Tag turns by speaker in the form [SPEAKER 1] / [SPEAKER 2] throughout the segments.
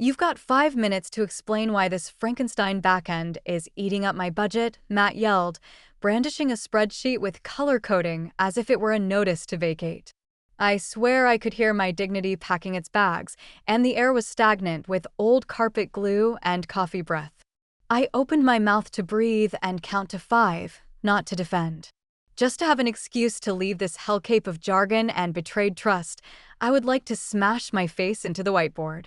[SPEAKER 1] You've got 5 minutes to explain why this Frankenstein backend is eating up my budget, Matt yelled, brandishing a spreadsheet with color coding as if it were a notice to vacate. I swear I could hear my dignity packing its bags, and the air was stagnant with old carpet glue and coffee breath. I opened my mouth to breathe and count to 5, not to defend. Just to have an excuse to leave this hellcape of jargon and betrayed trust, I would like to smash my face into the whiteboard.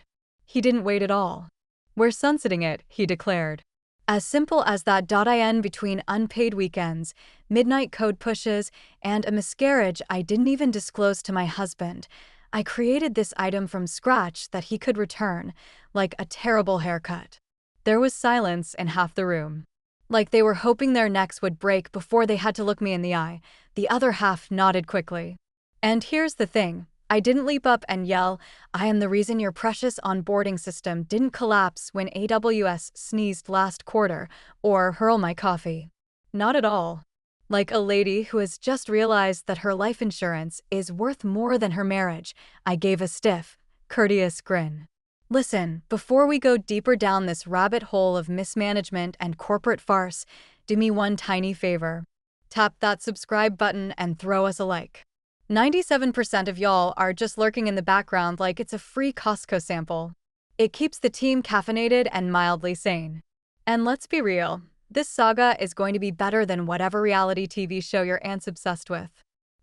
[SPEAKER 1] He didn't wait at all. "We're sunsetting it," he declared. As simple as that. In between unpaid weekends, midnight code pushes, and a miscarriage I didn't even disclose to my husband, I created this item from scratch that he could return, like a terrible haircut. There was silence in half the room. Like they were hoping their necks would break before they had to look me in the eye. The other half nodded quickly. And here's the thing. I didn't leap up and yell, "I am the reason your precious onboarding system didn't collapse when AWS sneezed last quarter," or hurl my coffee. Not at all. Like a lady who has just realized that her life insurance is worth more than her marriage, I gave a stiff, courteous grin. "Listen, before we go deeper down this rabbit hole of mismanagement and corporate farce, do me one tiny favor. Tap that subscribe button and throw us a like. 97% of y'all are just lurking in the background like it's a free Costco sample. It keeps the team caffeinated and mildly sane. And let's be real, this saga is going to be better than whatever reality TV show your aunt's obsessed with."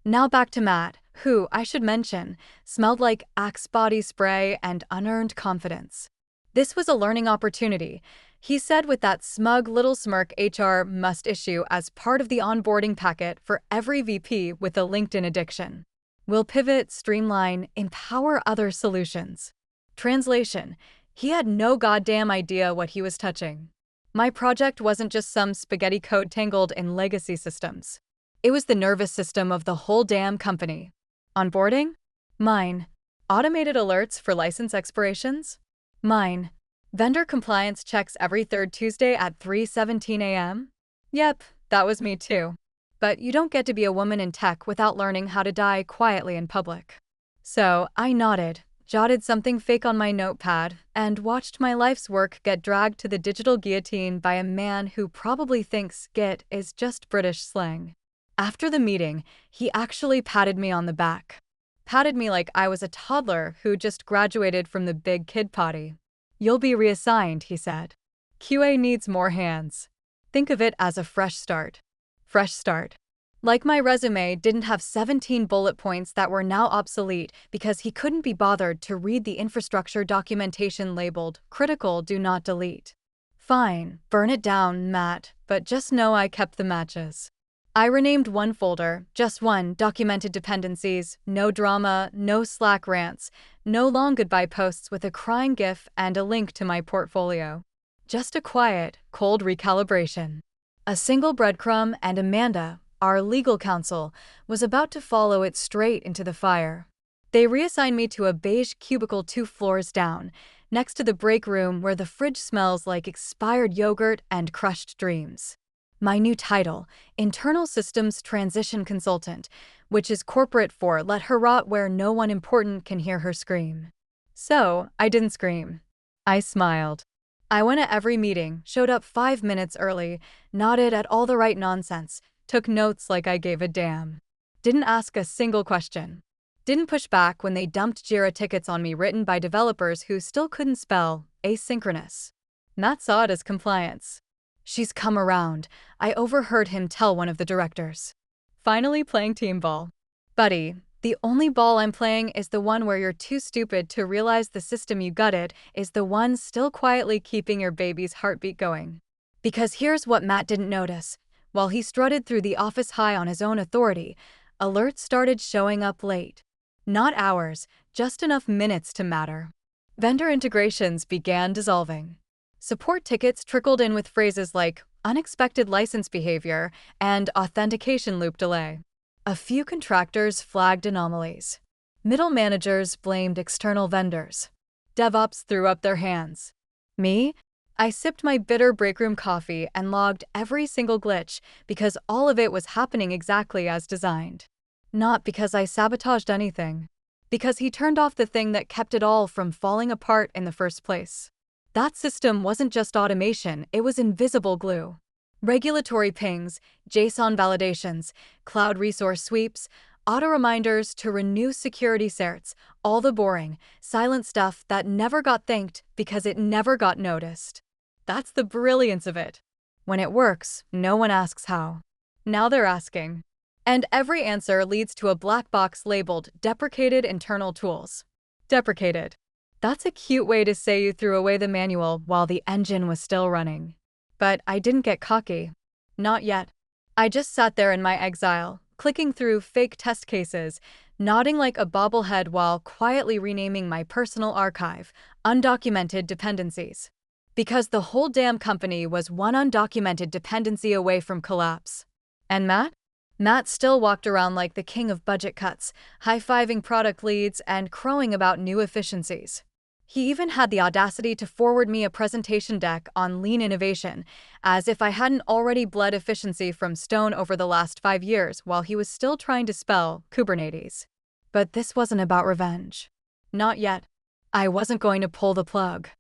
[SPEAKER 1] Now back to Matt, who, I should mention, smelled like Axe body spray and unearned confidence. This was a learning opportunity, he said with that smug little smirk. HR must issue as part of the onboarding packet for every VP with a LinkedIn addiction. We'll pivot, streamline, empower other solutions. Translation: he had no goddamn idea what he was touching. My project wasn't just some spaghetti code tangled in legacy systems. It was the nervous system of the whole damn company. Onboarding? Mine. Automated alerts for license expirations? Mine. Vendor compliance checks every third Tuesday at 3:17 a.m.? Yep, that was me too. But you don't get to be a woman in tech without learning how to die quietly in public. So I nodded, jotted something fake on my notepad, and watched my life's work get dragged to the digital guillotine by a man who probably thinks "git" is just British slang. After the meeting, he actually patted me on the back. Patted me like I was a toddler who just graduated from the big kid potty. "You'll be reassigned," he said. "QA needs more hands. Think of it as a fresh start." Fresh start. Like my resume didn't have 17 bullet points that were now obsolete because he couldn't be bothered to read the infrastructure documentation labeled "critical, do not delete." Fine, burn it down, Matt, but just know I kept the matches. I renamed one folder, just one, documented dependencies, no drama, no Slack rants, no long goodbye posts with a crying gif and a link to my portfolio. Just a quiet, cold recalibration. A single breadcrumb and Amanda, our legal counsel, was about to follow it straight into the fire. They reassigned me to a beige cubicle 2 floors down, next to the break room where the fridge smells like expired yogurt and crushed dreams. My new title, Internal Systems Transition Consultant, which is corporate for let her rot where no one important can hear her scream. So, I didn't scream. I smiled. I went to every meeting, showed up 5 minutes early, nodded at all the right nonsense, took notes like I gave a damn. Didn't ask a single question. Didn't push back when they dumped Jira tickets on me written by developers who still couldn't spell asynchronous. Matt saw it as compliance. "She's come around," I overheard him tell one of the directors. "Finally playing team ball. Buddy, the only ball I'm playing is the one where you're too stupid to realize the system you gutted is the one still quietly keeping your baby's heartbeat going." Because here's what Matt didn't notice. While he strutted through the office high on his own authority, alerts started showing up late. Not hours, just enough minutes to matter. Vendor integrations began dissolving. Support tickets trickled in with phrases like unexpected license behavior and authentication loop delay. A few contractors flagged anomalies. Middle managers blamed external vendors. DevOps threw up their hands. Me? I sipped my bitter breakroom coffee and logged every single glitch because all of it was happening exactly as designed. Not because I sabotaged anything. because he turned off the thing that kept it all from falling apart in the first place. That system wasn't just automation, it was invisible glue. Regulatory pings, JSON validations, cloud resource sweeps, auto reminders to renew security certs, all the boring, silent stuff that never got thanked because it never got noticed. That's the brilliance of it. When it works, no one asks how. Now they're asking. And every answer leads to a black box labeled Deprecated Internal Tools. Deprecated. That's a cute way to say you threw away the manual while the engine was still running. But I didn't get cocky. Not yet. I just sat there in my exile, clicking through fake test cases, nodding like a bobblehead while quietly renaming my personal archive, Undocumented Dependencies. Because the whole damn company was one undocumented dependency away from collapse. And Matt? Matt still walked around like the king of budget cuts, high-fiving product leads and crowing about new efficiencies. He even had the audacity to forward me a presentation deck on lean innovation, as if I hadn't already bled efficiency from stone over the last 5 years while he was still trying to spell Kubernetes. But this wasn't about revenge. Not yet. I wasn't going to pull the plug.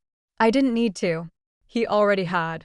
[SPEAKER 1] I didn't need to. He already had.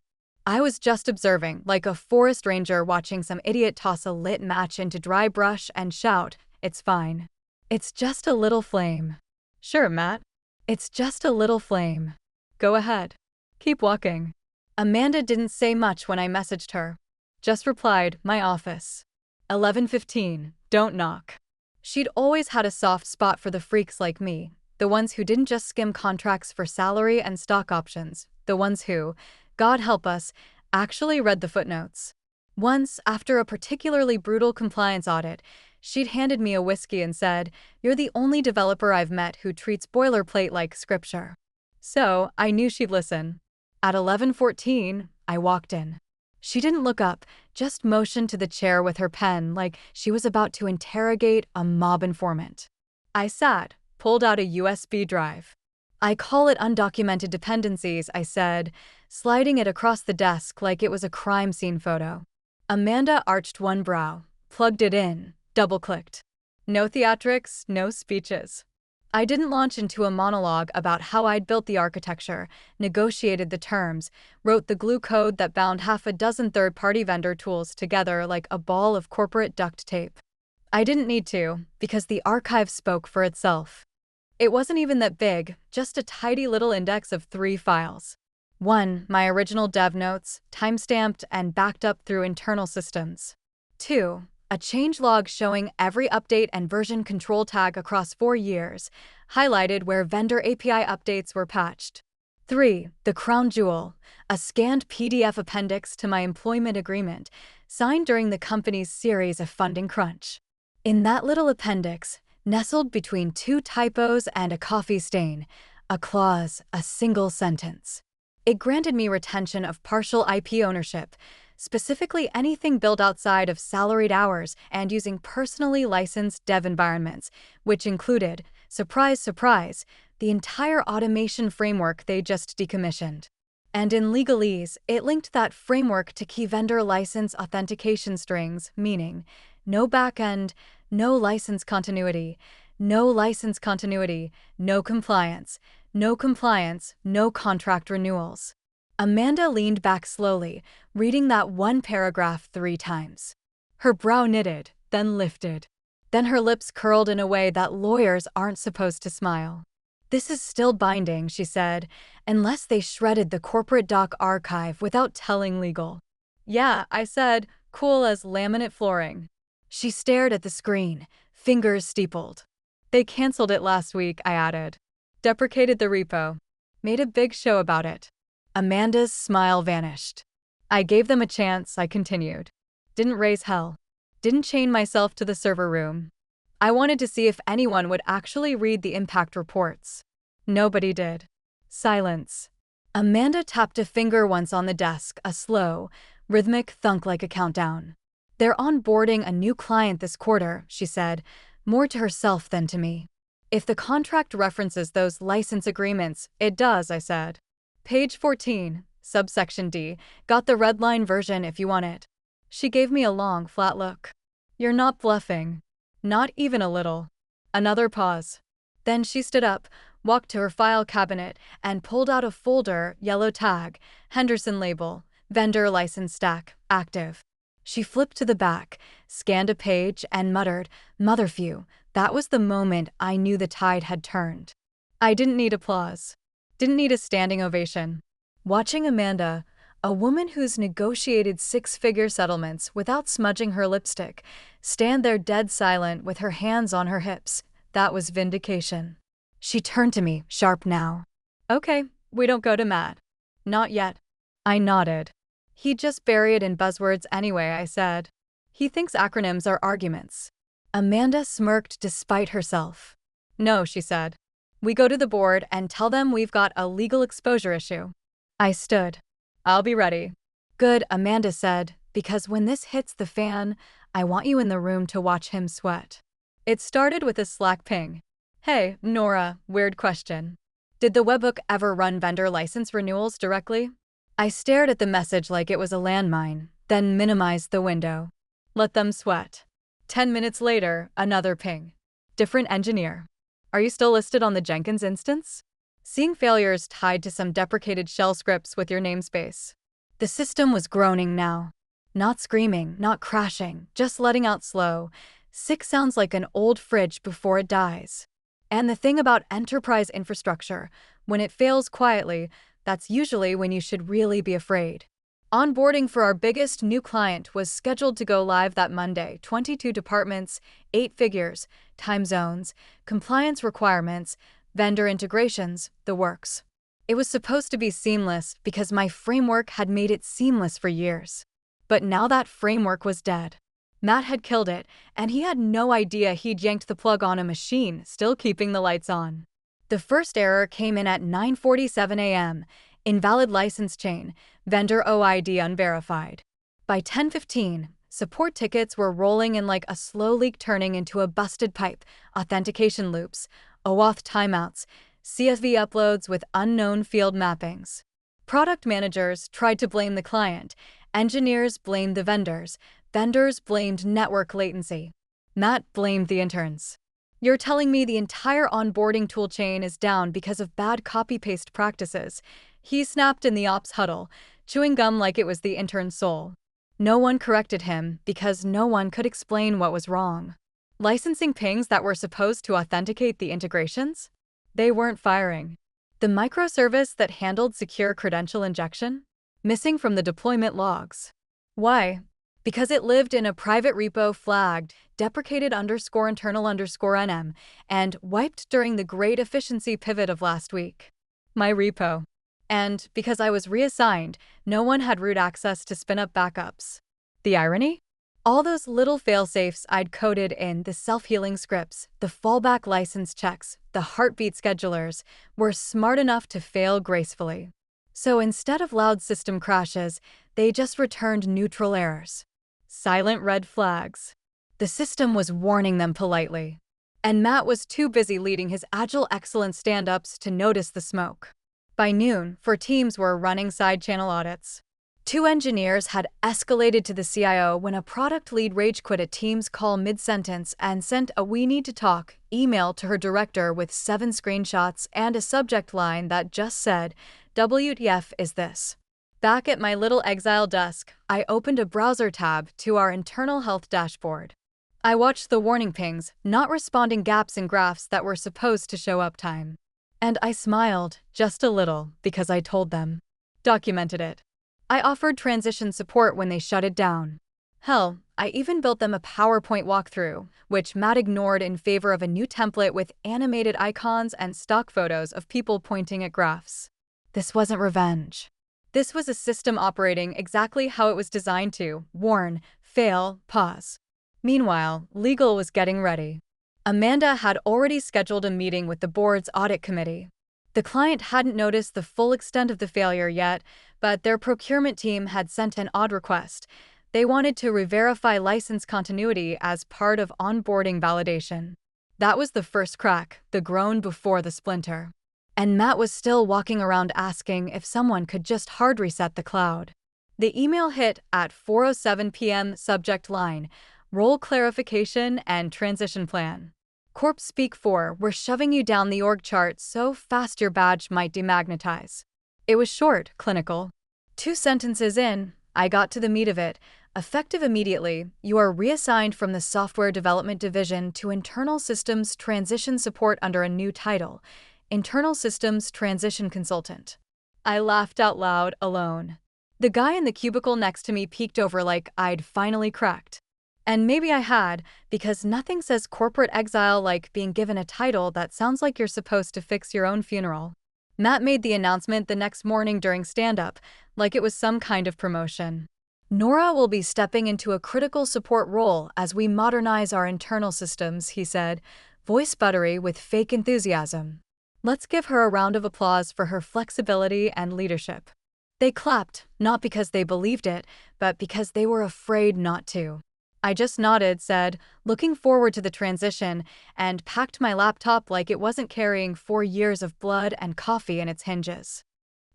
[SPEAKER 1] I was just observing, like a forest ranger watching some idiot toss a lit match into dry brush and shout, "It's fine. It's just a little flame." Sure, Matt. It's just a little flame. Go ahead. Keep walking. Amanda didn't say much when I messaged her. Just replied, "My office. 11:15, don't knock." She'd always had a soft spot for the freaks like me, the ones who didn't just skim contracts for salary and stock options, the ones who, God help us, actually read the footnotes. Once, after a particularly brutal compliance audit, she'd handed me a whiskey and said, "You're the only developer I've met who treats boilerplate like scripture." So, I knew she'd listen. At 11:14, I walked in. She didn't look up, just motioned to the chair with her pen like she was about to interrogate a mob informant. I sat, pulled out a USB drive. "I call it undocumented dependencies," I said, sliding it across the desk like it was a crime scene photo. Amanda arched one brow, plugged it in, double-clicked. No theatrics, no speeches. I didn't launch into a monologue about how I'd built the architecture, negotiated the terms, wrote the glue code that bound half a dozen third-party vendor tools together like a ball of corporate duct tape. I didn't need to, because the archive spoke for itself. It wasn't even that big, just a tidy little index of 3 files. 1, my original dev notes, timestamped and backed up through internal systems. 2, a changelog showing every update and version control tag across 4 years, highlighted where vendor API updates were patched. 3, the crown jewel, a scanned PDF appendix to my employment agreement, signed during the company's series of funding crunch. In that little appendix, nestled between 2 typos and a coffee stain, a clause, a single sentence. It granted me retention of partial IP ownership, specifically anything built outside of salaried hours and using personally licensed dev environments, which included, surprise, surprise, the entire automation framework they just decommissioned. And in legalese, it linked that framework to key vendor license authentication strings, meaning no backend, no license continuity, no license continuity, no compliance, no compliance, no contract renewals. Amanda leaned back slowly, reading that one paragraph 3 times. Her brow knitted, then lifted. Then her lips curled in a way that lawyers aren't supposed to smile. "This is still binding," she said, "unless they shredded the corporate doc archive without telling legal." "Yeah," I said, cool as laminate flooring. She stared at the screen, fingers steepled. "They canceled it last week," I added. "Deprecated the repo. Made a big show about it." Amanda's smile vanished. "I gave them a chance," I continued. "Didn't raise hell. Didn't chain myself to the server room. I wanted to see if anyone would actually read the impact reports. Nobody did." Silence. Amanda tapped a finger once on the desk, a slow, rhythmic thunk like a countdown. "They're onboarding a new client this quarter," she said, more to herself than to me. "If the contract references those license agreements, it does," I said. "Page 14, subsection D, got the red line version if you want it." She gave me a long, flat look. "You're not bluffing." "Not even a little." Another pause. Then she stood up, walked to her file cabinet, and pulled out a folder, yellow tag, Henderson label, vendor license stack, active. She flipped to the back, scanned a page, and muttered, "Motherphew." That was the moment I knew the tide had turned. I didn't need applause. Didn't need a standing ovation. Watching Amanda, a woman who's negotiated six-figure settlements without smudging her lipstick, stand there dead silent with her hands on her hips, that was vindication. She turned to me, sharp now. "Okay, we don't go to Matt." "Not yet." I nodded. "He'd just bury it in buzzwords anyway," I said. "He thinks acronyms are arguments." Amanda smirked despite herself. "No," she said. "We go to the board and tell them we've got a legal exposure issue." I stood. "I'll be ready." "Good," Amanda said, "because when this hits the fan, I want you in the room to watch him sweat." It started with a Slack ping. "Hey, Nora, weird question. Did the webbook ever run vendor license renewals directly?" I stared at the message like it was a landmine, then minimized the window. Let them sweat. 10 minutes later, another ping. Different engineer. "Are you still listed on the Jenkins instance? Seeing failures tied to some deprecated shell scripts with your namespace." The system was groaning now. Not screaming, not crashing, just letting out slow, sick sounds like an old fridge before it dies. And the thing about enterprise infrastructure, when it fails quietly, that's usually when you should really be afraid. Onboarding for our biggest new client was scheduled to go live that Monday. 22 departments, 8 figures, time zones, compliance requirements, vendor integrations, the works. It was supposed to be seamless because my framework had made it seamless for years. But now that framework was dead. Matt had killed it, and he had no idea he'd yanked the plug on a machine still keeping the lights on. The first error came in at 9:47 a.m., invalid license chain, vendor OID unverified. By 10:15, support tickets were rolling in like a slow leak turning into a busted pipe, authentication loops, OAuth timeouts, CSV uploads with unknown field mappings. Product managers tried to blame the client, engineers blamed the vendors blamed network latency. Matt blamed the interns. "You're telling me the entire onboarding toolchain is down because of bad copy-paste practices?" He snapped in the ops huddle, chewing gum like it was the intern's soul. No one corrected him because no one could explain what was wrong. Licensing pings that were supposed to authenticate the integrations? They weren't firing. The microservice that handled secure credential injection? Missing from the deployment logs. Why? Because it lived in a private repo flagged deprecated_internal_nm and wiped during the great efficiency pivot of last week. My repo. And because I was reassigned, no one had root access to spin up backups. The irony? All those little failsafes I'd coded in, the self-healing scripts, the fallback license checks, the heartbeat schedulers, were smart enough to fail gracefully. So instead of loud system crashes, they just returned neutral errors. Silent red flags. The system was warning them politely. And Matt was too busy leading his agile excellence stand-ups to notice the smoke. By noon, 4 teams were running side-channel audits. 2 engineers had escalated to the CIO when a product lead rage quit a team's call mid-sentence and sent a "we need to talk" email to her director with 7 screenshots and a subject line that just said, "WTF is this?" Back at my little exile desk, I opened a browser tab to our internal health dashboard. I watched the warning pings, not responding gaps in graphs that were supposed to show uptime. And I smiled, just a little, because I told them. Documented it. I offered transition support when they shut it down. Hell, I even built them a PowerPoint walkthrough, which Matt ignored in favor of a new template with animated icons and stock photos of people pointing at graphs. This wasn't revenge. This was a system operating exactly how it was designed to: warn, fail, pause. Meanwhile, legal was getting ready. Amanda had already scheduled a meeting with the board's audit committee. The client hadn't noticed the full extent of the failure yet, but their procurement team had sent an odd request. They wanted to re-verify license continuity as part of onboarding validation. That was the first crack, the groan before the splinter. And Matt was still walking around asking if someone could just hard reset the cloud. The email hit at 4:07 p.m. Subject line: role clarification and transition plan. Corp Speak 4, we're shoving you down the org chart so fast your badge might demagnetize. It was short, clinical. 2 sentences in, I got to the meat of it. Effective immediately, you are reassigned from the Software Development Division to Internal Systems Transition Support under a new title, Internal Systems Transition Consultant. I laughed out loud, alone. The guy in the cubicle next to me peeked over like I'd finally cracked. And maybe I had, because nothing says corporate exile like being given a title that sounds like you're supposed to fix your own funeral. Matt made the announcement the next morning during stand-up, like it was some kind of promotion. Nora will be stepping into a critical support role as we modernize our internal systems, he said, voice buttery with fake enthusiasm. Let's give her a round of applause for her flexibility and leadership. They clapped, not because they believed it, but because they were afraid not to. I just nodded, said, looking forward to the transition, and packed my laptop like it wasn't carrying 4 years of blood and coffee in its hinges.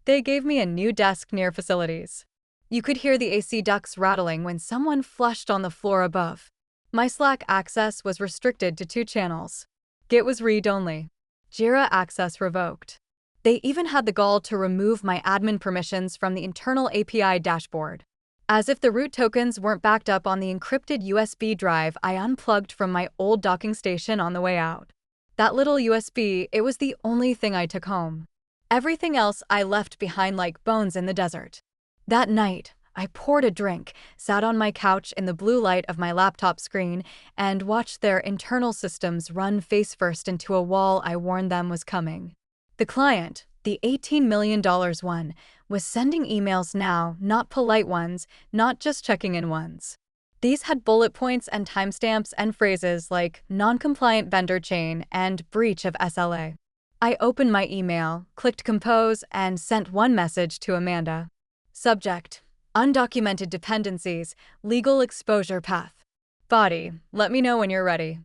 [SPEAKER 1] They gave me a new desk near facilities. You could hear the AC ducts rattling when someone flushed on the floor above. My Slack access was restricted to 2 channels. Git was read-only. Jira access revoked. They even had the gall to remove my admin permissions from the internal API dashboard. As if the root tokens weren't backed up on the encrypted USB drive I unplugged from my old docking station on the way out. That little USB, it was the only thing I took home. Everything else I left behind like bones in the desert. That night, I poured a drink, sat on my couch in the blue light of my laptop screen, and watched their internal systems run face-first into a wall I warned them was coming. The client, the $18 million one, was sending emails now, not polite ones, not just checking-in ones. These had bullet points and timestamps and phrases like non-compliant vendor chain and breach of SLA. I opened my email, clicked compose, and sent one message to Amanda. Subject: undocumented dependencies, legal exposure path. Body: let me know when you're ready.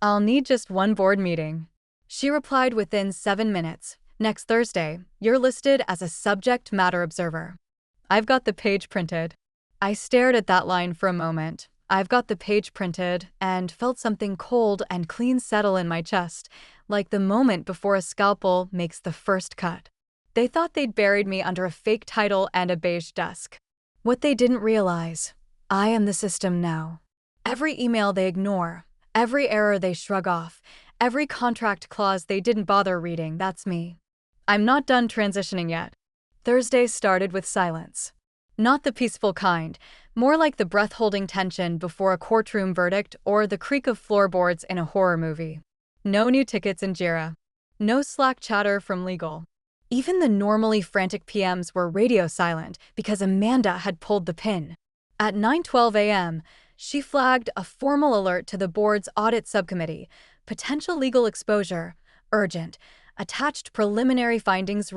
[SPEAKER 1] I'll need just one board meeting. She replied within 7 minutes. Next Thursday, you're listed as a subject matter observer. I've got the page printed. I stared at that line for a moment. I've got the page printed, and felt something cold and clean settle in my chest, like the moment before a scalpel makes the first cut. They thought they'd buried me under a fake title and a beige desk. What they didn't realize, I am the system now. Every email they ignore, every error they shrug off, every contract clause they didn't bother reading, that's me. I'm not done transitioning yet. Thursday started with silence. Not the peaceful kind, more like the breath-holding tension before a courtroom verdict or the creak of floorboards in a horror movie. No new tickets in Jira. No Slack chatter from legal. Even the normally frantic PMs were radio silent because Amanda had pulled the pin. At 9:12 a.m., she flagged a formal alert to the board's audit subcommittee, potential legal exposure, urgent, attached preliminary findings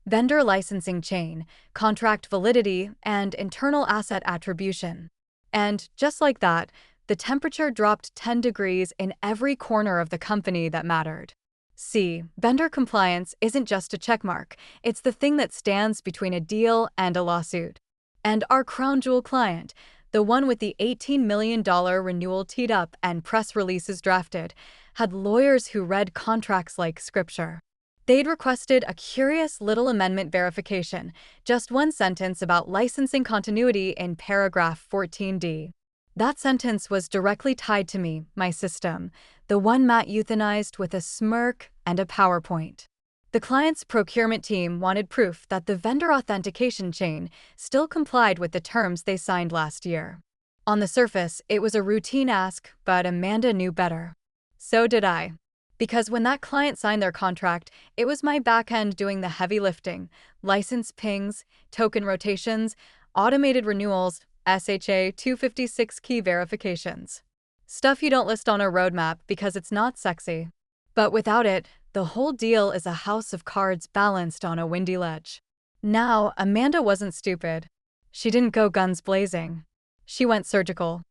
[SPEAKER 1] vendor licensing chain, contract validity, and internal asset attribution. And just like that, the temperature dropped 10 degrees in every corner of the company that mattered. See, vendor compliance isn't just a checkmark, it's the thing that stands between a deal and a lawsuit. And our crown jewel client, the one with the $18 million renewal teed up and press releases drafted, had lawyers who read contracts like scripture. They'd requested a curious little amendment verification, just one sentence about licensing continuity in paragraph 14D. That sentence was directly tied to me, my system, the one Matt euthanized with a smirk and a PowerPoint. The client's procurement team wanted proof that the vendor authentication chain still complied with the terms they signed last year. On the surface, it was a routine ask, but Amanda knew better. So did I. Because when that client signed their contract, it was my backend doing the heavy lifting: license pings, token rotations, automated renewals, SHA 256 key verifications. Stuff you don't list on a roadmap because it's not sexy. But without it, the whole deal is a house of cards balanced on a windy ledge. Now, Amanda wasn't stupid. She didn't go guns blazing. She went surgical.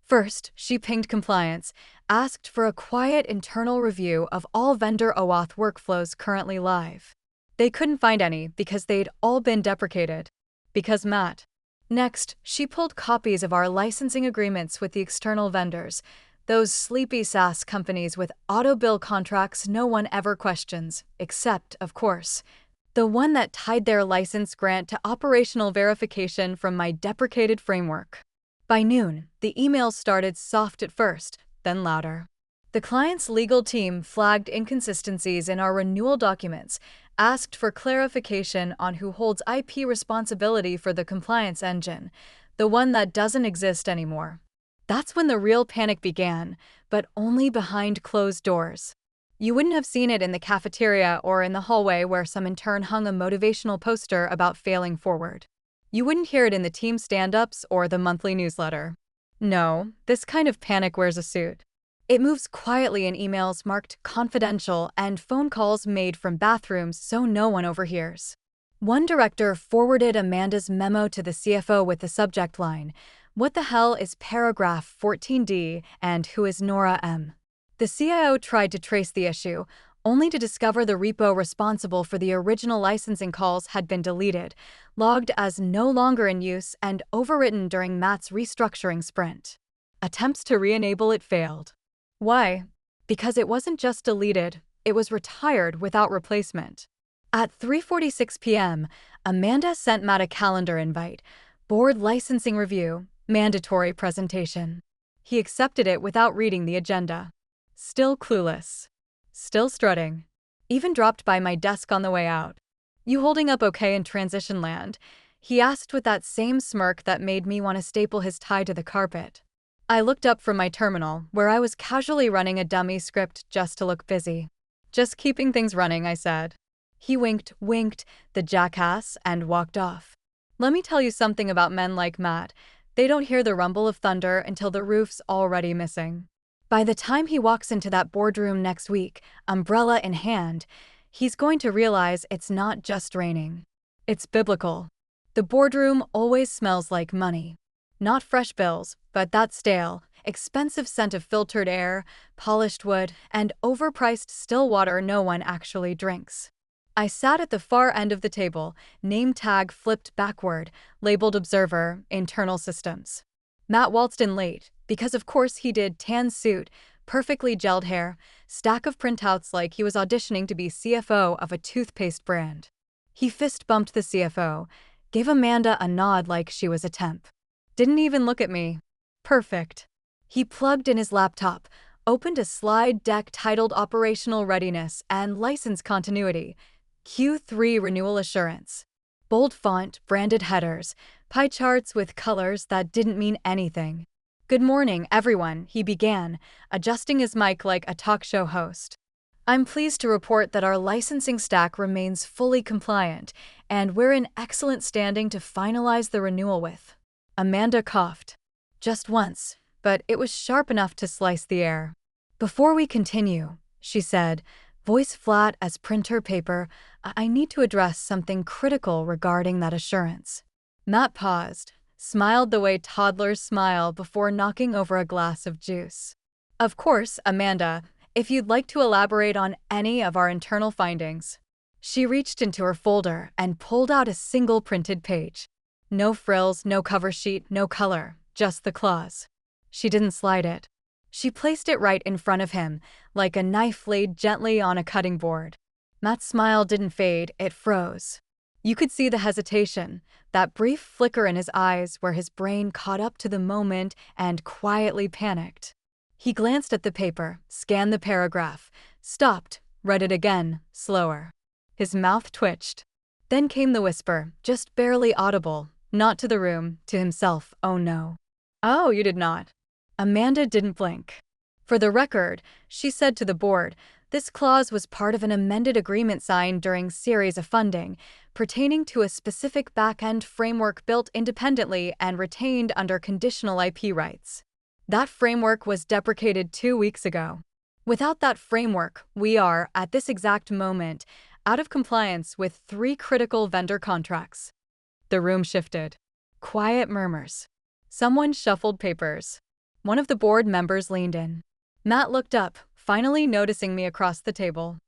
[SPEAKER 1] First, she pinged compliance, asked for a quiet internal review of all vendor OAuth workflows currently live. They couldn't find any because they'd all been deprecated. Because Matt. Next, she pulled copies of our licensing agreements with the external vendors, Those sleepy SaaS companies with auto bill contracts no one ever questions, except, of course, the one that tied their license grant to operational verification from my deprecated framework. By noon, the emails started soft at first, then louder. The client's legal team flagged inconsistencies in our renewal documents, asked for clarification on who holds IP responsibility for the compliance engine, the one that doesn't exist anymore. That's when the real panic began, but only behind closed doors. You wouldn't have seen it in the cafeteria or in the hallway where some intern hung a motivational poster about failing forward. You wouldn't hear it in the team stand-ups or the monthly newsletter. No, this kind of panic wears a suit. It moves quietly in emails marked confidential and phone calls made from bathrooms so no one overhears. One director forwarded Amanda's memo to the CFO with the subject line, "What the hell is paragraph 14D and who is Nora M?" The CIO tried to trace the issue, only to discover the repo responsible for the original licensing calls had been deleted, logged as no longer in use and overwritten during Matt's restructuring sprint. Attempts to re-enable it failed. Why? Because it wasn't just deleted, it was retired without replacement. At 3:46 p.m., Amanda sent Matt a calendar invite, board licensing review, mandatory presentation. He accepted it without reading the agenda. Still clueless. Still strutting. Even dropped by my desk on the way out. "You holding up okay in transition land?" he asked with that same smirk that made me want to staple his tie to the carpet. I looked up from my terminal, where I was casually running a dummy script just to look busy. "Just keeping things running," I said. He winked, the jackass, and walked off. Let me tell you something about men like Matt. They don't hear the rumble of thunder until the roof's already missing. By the time he walks into that boardroom next week, umbrella in hand, he's going to realize it's not just raining. It's biblical. The boardroom always smells like money. Not fresh bills, but that stale, expensive scent of filtered air, polished wood, and overpriced still water no one actually drinks. I sat at the far end of the table, name tag flipped backward, labeled Observer, Internal Systems. Matt waltzed in late, because of course he did, tan suit, perfectly gelled hair, stack of printouts like he was auditioning to be CFO of a toothpaste brand. He fist-bumped the CFO, gave Amanda a nod like she was a temp. Didn't even look at me. Perfect. He plugged in his laptop, opened a slide deck titled Operational Readiness and License Continuity, Q3 Renewal Assurance. Bold font, branded headers, pie charts with colors that didn't mean anything. "Good morning, everyone," he began, adjusting his mic like a talk show host. "I'm pleased to report that our licensing stack remains fully compliant, and we're in excellent standing to finalize the renewal with." Amanda coughed. Just once, but it was sharp enough to slice the air. "Before we continue," she said, voice flat as printer paper, "I need to address something critical regarding that assurance." Matt paused, smiled the way toddlers smile before knocking over a glass of juice. "Of course, Amanda, if you'd like to elaborate on any of our internal findings." She reached into her folder and pulled out a single printed page. No frills, no cover sheet, no color, just the clause. She didn't slide it. She placed it right in front of him, like a knife laid gently on a cutting board. Matt's smile didn't fade, it froze. You could see the hesitation, that brief flicker in his eyes where his brain caught up to the moment and quietly panicked. He glanced at the paper, scanned the paragraph, stopped, read it again, slower. His mouth twitched. Then came the whisper, just barely audible, not to the room, to himself, "Oh no." "Oh, you did not." Amanda didn't blink. "For the record," she said to the board, "this clause was part of an amended agreement signed during series of funding, pertaining to a specific back-end framework built independently and retained under conditional IP rights. That framework was deprecated 2 weeks ago. Without that framework, we are, at this exact moment, out of compliance with 3 critical vendor contracts." The room shifted. Quiet murmurs. Someone shuffled papers. One of the board members leaned in. Matt looked up, finally noticing me across the table.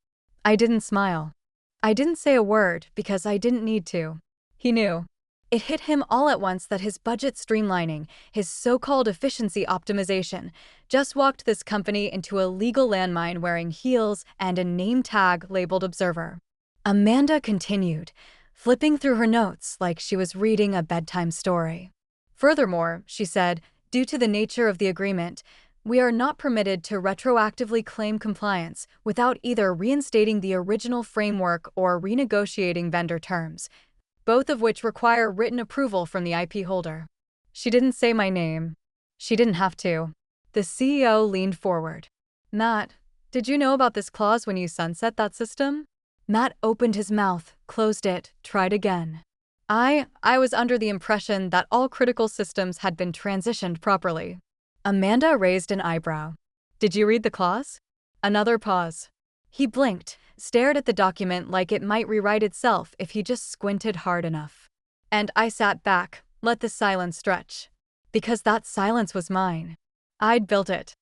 [SPEAKER 1] I didn't smile. I didn't say a word because I didn't need to. He knew. It hit him all at once that his budget streamlining, his so-called efficiency optimization, just walked this company into a legal landmine wearing heels and a name tag labeled Observer. Amanda continued, flipping through her notes like she was reading a bedtime story. Furthermore, she said, due to the nature of the agreement, we are not permitted to retroactively claim compliance without either reinstating the original framework or renegotiating vendor terms, both of which require written approval from the IP holder. She didn't say my name. She didn't have to. The CEO leaned forward. Matt, did you know about this clause when you sunset that system? Matt opened his mouth, closed it, tried again. I was under the impression that all critical systems had been transitioned properly. Amanda raised an eyebrow. Did you read the clause? Another pause. He blinked, stared at the document like it might rewrite itself if he just squinted hard enough. And I sat back, let the silence stretch. Because that silence was mine. I'd built it.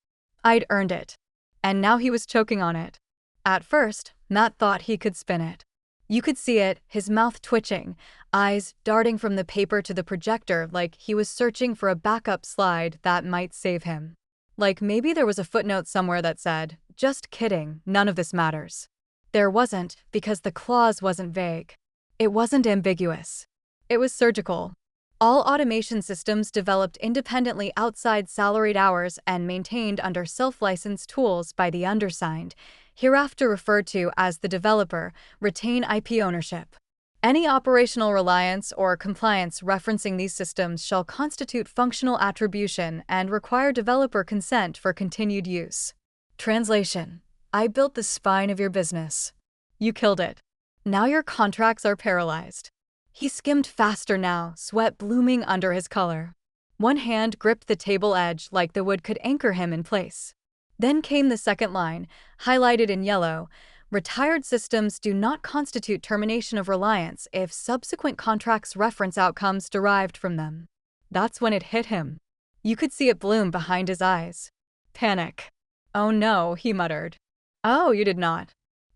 [SPEAKER 1] I'd earned it. And now he was choking on it. At first, Matt thought he could spin it. You could see it, his mouth twitching, eyes darting from the paper to the projector like he was searching for a backup slide that might save him. Like maybe there was a footnote somewhere that said, "Just kidding, none of this matters." There wasn't, because the clause wasn't vague. It wasn't ambiguous. It was surgical. All automation systems developed independently outside salaried hours and maintained under self-licensed tools by the undersigned, hereafter referred to as the developer, retain IP ownership. Any operational reliance or compliance referencing these systems shall constitute functional attribution and require developer consent for continued use. Translation: I built the spine of your business. You killed it. Now your contracts are paralyzed. He skimmed faster now, sweat blooming under his collar. One hand gripped the table edge like the wood could anchor him in place. Then came the second line, highlighted in yellow. Retired systems do not constitute termination of reliance if subsequent contracts reference outcomes derived from them. That's when it hit him. You could see it bloom behind his eyes. Panic. Oh no, he muttered. Oh, you did not.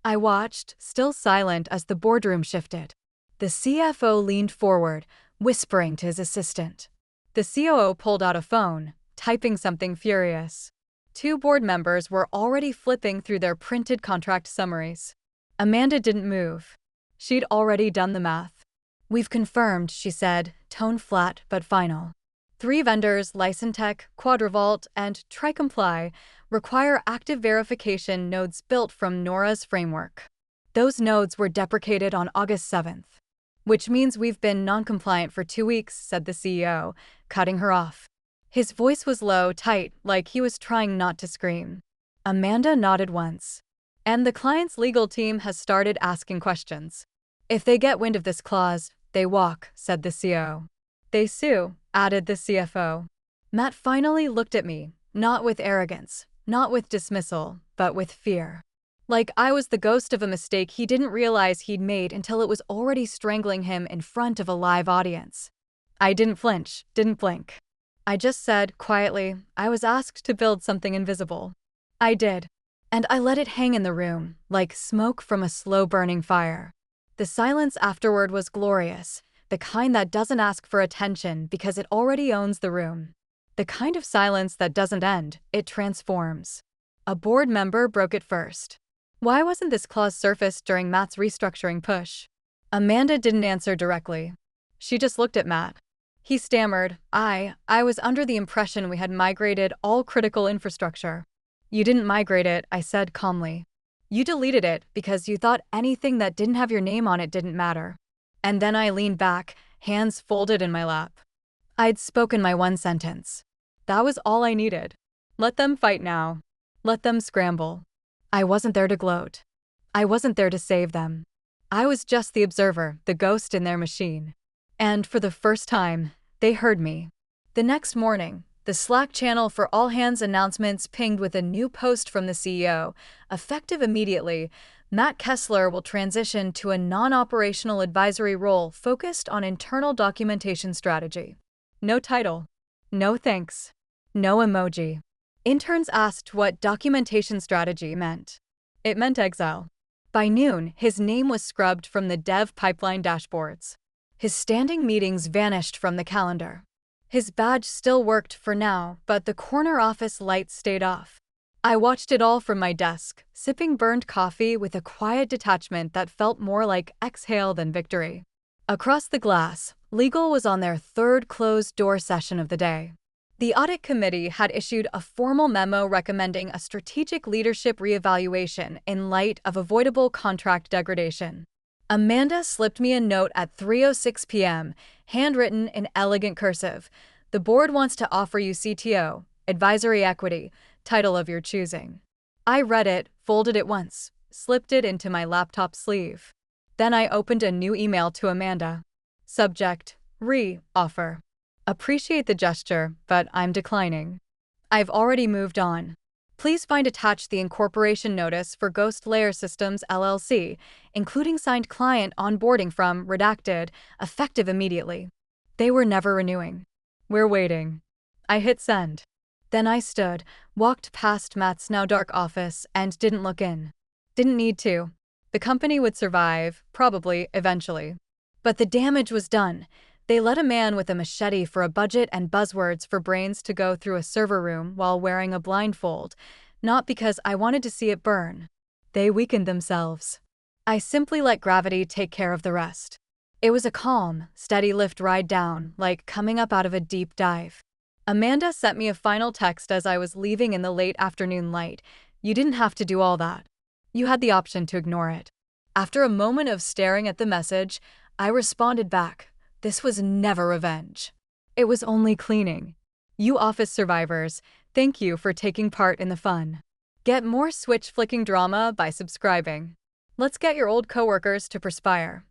[SPEAKER 1] I watched, still silent as the boardroom shifted. The CFO leaned forward, whispering to his assistant. The COO pulled out a phone, typing something furious. Two board members were already flipping through their printed contract summaries. Amanda didn't move. She'd already done the math. We've confirmed, she said, tone flat but final. 3 vendors, Licentech, Quadrivault, and Tricomply, require active verification nodes built from Nora's framework. Those nodes were deprecated on August 7th. Which means we've been non-compliant for 2 weeks, said the CEO, cutting her off. His voice was low, tight, like he was trying not to scream. Amanda nodded once. And the client's legal team has started asking questions. If they get wind of this clause, they walk, said the CEO. They sue, added the CFO. Matt finally looked at me, not with arrogance, not with dismissal, but with fear. Like I was the ghost of a mistake he didn't realize he'd made until it was already strangling him in front of a live audience. I didn't flinch, didn't blink. I just said, quietly, I was asked to build something invisible. I did. And I let it hang in the room, like smoke from a slow-burning fire. The silence afterward was glorious, the kind that doesn't ask for attention because it already owns the room. The kind of silence that doesn't end, it transforms. A board member broke it first. Why wasn't this clause surfaced during Matt's restructuring push? Amanda didn't answer directly. She just looked at Matt. He stammered, I was under the impression we had migrated all critical infrastructure. You didn't migrate it, I said calmly. You deleted it because you thought anything that didn't have your name on it didn't matter. And then I leaned back, hands folded in my lap. I'd spoken my one sentence. That was all I needed. Let them fight now. Let them scramble. I wasn't there to gloat. I wasn't there to save them. I was just the observer, the ghost in their machine. And for the first time, they heard me. The next morning, the Slack channel for all hands announcements pinged with a new post from the CEO. Effective immediately, Matt Kessler will transition to a non-operational advisory role focused on internal documentation strategy. No title. No thanks. No emoji. Interns asked what documentation strategy meant. It meant exile. By noon, his name was scrubbed from the dev pipeline dashboards. His standing meetings vanished from the calendar. His badge still worked for now, but the corner office lights stayed off. I watched it all from my desk, sipping burned coffee with a quiet detachment that felt more like exhale than victory. Across the glass, legal was on their third closed-door session of the day. The audit committee had issued a formal memo recommending a strategic leadership reevaluation in light of avoidable contract degradation. Amanda slipped me a note at 3:06 p.m., handwritten in elegant cursive. The board wants to offer you CTO, advisory equity, title of your choosing. I read it, folded it once, slipped it into my laptop sleeve. Then I opened a new email to Amanda. Subject: Offer. Appreciate the gesture, but I'm declining. I've already moved on. Please find attached the incorporation notice for Ghost Layer Systems LLC, including signed client onboarding from Redacted, effective immediately. They were never renewing. We're waiting. I hit send. Then I stood, walked past Matt's now dark office, and didn't look in. Didn't need to. The company would survive, probably, eventually. But the damage was done. They let a man with a machete for a budget and buzzwords for brains to go through a server room while wearing a blindfold, not because I wanted to see it burn. They weakened themselves. I simply let gravity take care of the rest. It was a calm, steady lift ride down, like coming up out of a deep dive. Amanda sent me a final text as I was leaving in the late afternoon light. You didn't have to do all that. You had the option to ignore it. After a moment of staring at the message, I responded back. This was never revenge. It was only cleaning. You office survivors, thank you for taking part in the fun. Get more switch-flicking drama by subscribing. Let's get your old coworkers to perspire.